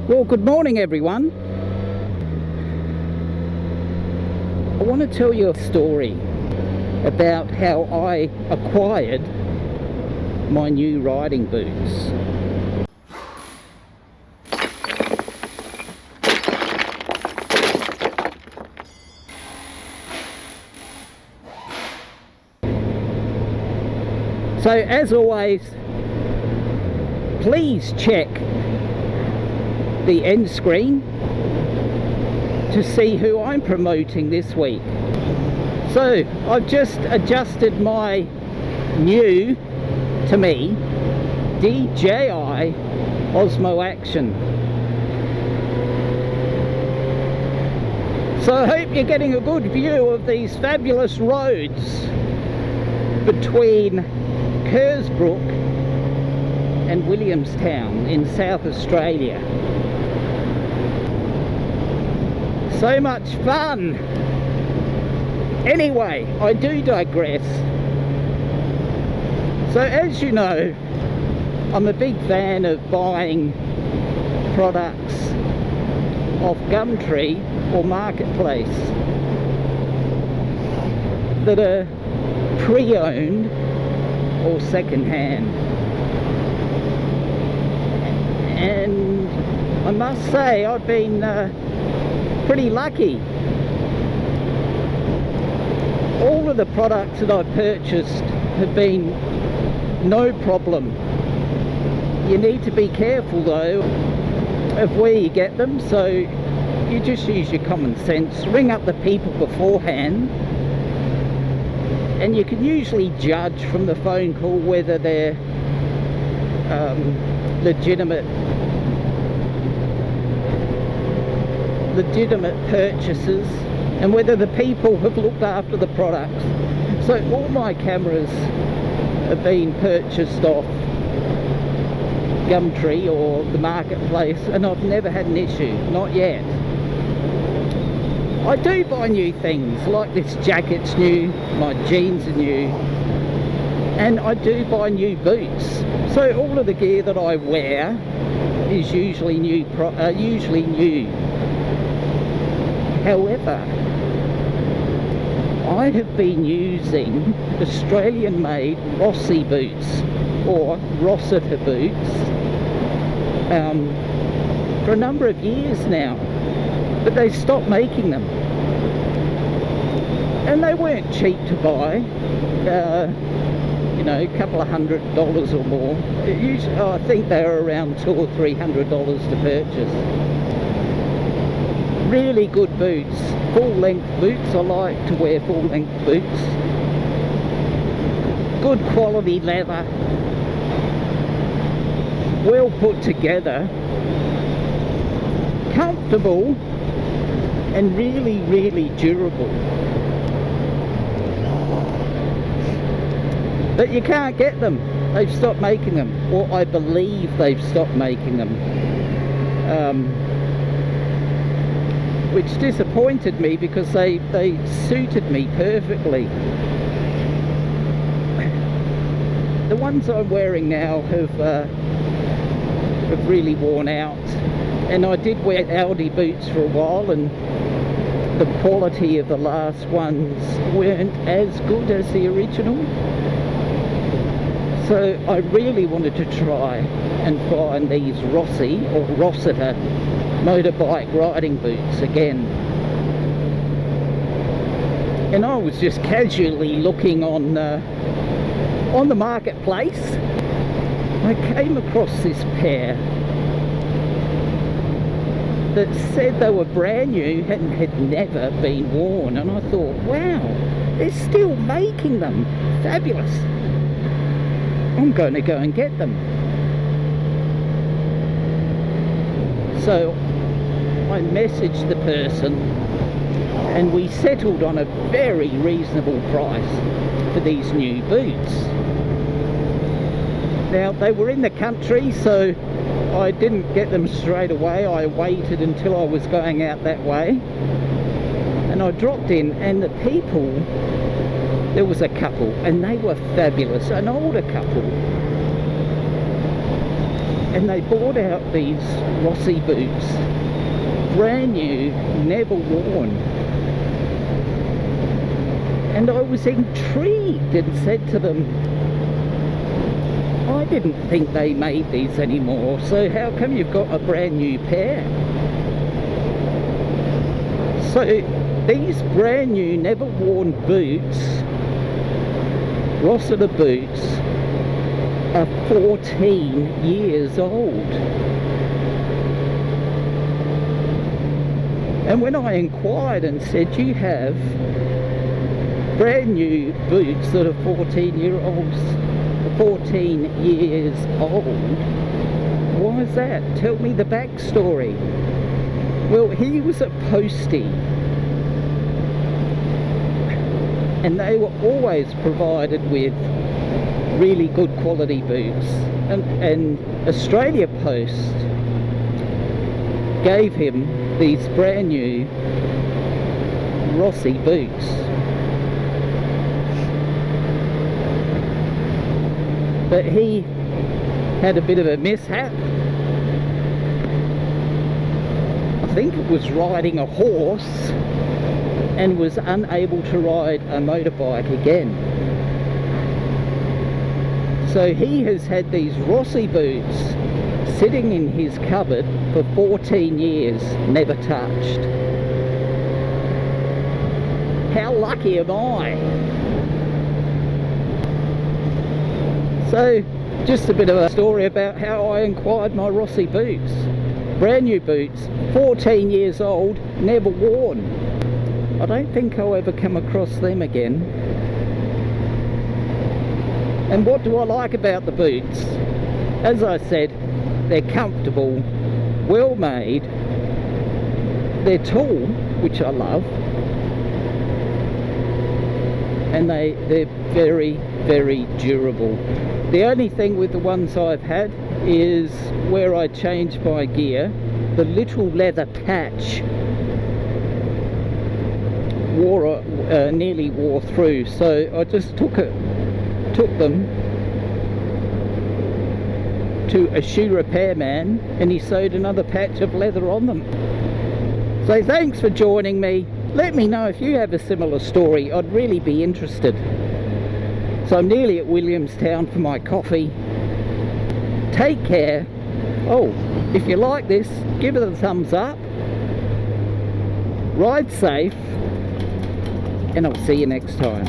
Well, good morning everyone. I want to tell you a story about how I acquired my new riding boots. So as always, please check the end screen to see who I'm promoting this week. So I've just adjusted my new, to me, DJI Osmo Action. So I hope you're getting a good view of these fabulous roads between Kersbrook and Williamstown in South Australia. So much fun! Anyway, I do digress. So as you know, I'm a big fan of buying products off Gumtree or Marketplace that are pre-owned or second-hand. And I must say I've been pretty lucky. All of the products that I've purchased have been no problem. You need to be careful though of where you get them, so you just use your common sense, ring up the people beforehand, and you can usually judge from the phone call whether they're legitimate purchases and whether the people have looked after the products. So all my cameras have been purchased off Gumtree or the Marketplace, and I've never had an issue, not yet. I do buy new things, like this jacket's new, my jeans are new, and I do buy new boots. So all of the gear that I wear is usually new. However, I have been using Australian-made Rossi boots, or Rossiter boots, for a number of years now, but they stopped making them. And they weren't cheap to buy, you know, a couple of $100 or more. Usually, I think they were around $200 or $300 to purchase. Really good boots, full-length boots. I like to wear full-length boots. Good quality leather, well put together, comfortable, and really, really durable. But you can't get them. They've stopped making them, or I believe they've stopped making them. Which disappointed me because they suited me perfectly. The ones I'm wearing now have really worn out, and I did wear Audi boots for a while, and the quality of the last ones weren't as good as the original. So I really wanted to try and find these Rossi or Rossiter motorbike riding boots again. And I was just casually looking on the Marketplace. I came across this pair that said they were brand new and had never been worn, and I thought, wow, they're still making them. Fabulous. I'm going to go and get them. So I messaged the person and we settled on a very reasonable price for these new boots. Now they were in the country, so I didn't get them straight away. I waited until I was going out that way, and I dropped in, and the people, there was a couple and they were fabulous, an older couple, and they brought out these Rossi boots, brand new, never worn. And I was intrigued and said to them, I didn't think they made these anymore, so how come you've got a brand new pair? So these brand new, never worn boots, Rossiter boots, are 14 years old. And when I inquired and said, you have brand new boots that are 14 years old, why is that? Tell me the backstory. Well, he was a postie, and they were always provided with really good quality boots, and Australia Post gave him these brand new Rossi boots. But he had a bit of a mishap. I think it was riding a horse, and was unable to ride a motorbike again. So he has had these Rossi boots sitting in his cupboard for 14 years, never touched. How lucky am I? So, just a bit of a story about how I acquired my Rossi boots. Brand new boots, 14 years old, never worn. I don't think I'll ever come across them again. And what do I like about the boots? As I said, they're comfortable, well made, they're tall, which I love, and they're very, very durable. The only thing with the ones I've had is where I change my gear, the little leather patch nearly wore through, so I just took them to a shoe repairman, and he sewed another patch of leather on them. So thanks for joining me. Let me know if you have a similar story. I'd really be interested. So I'm nearly at Williamstown for my coffee. Take care. Oh, if you like this, give it a thumbs up. Ride safe, and I'll see you next time.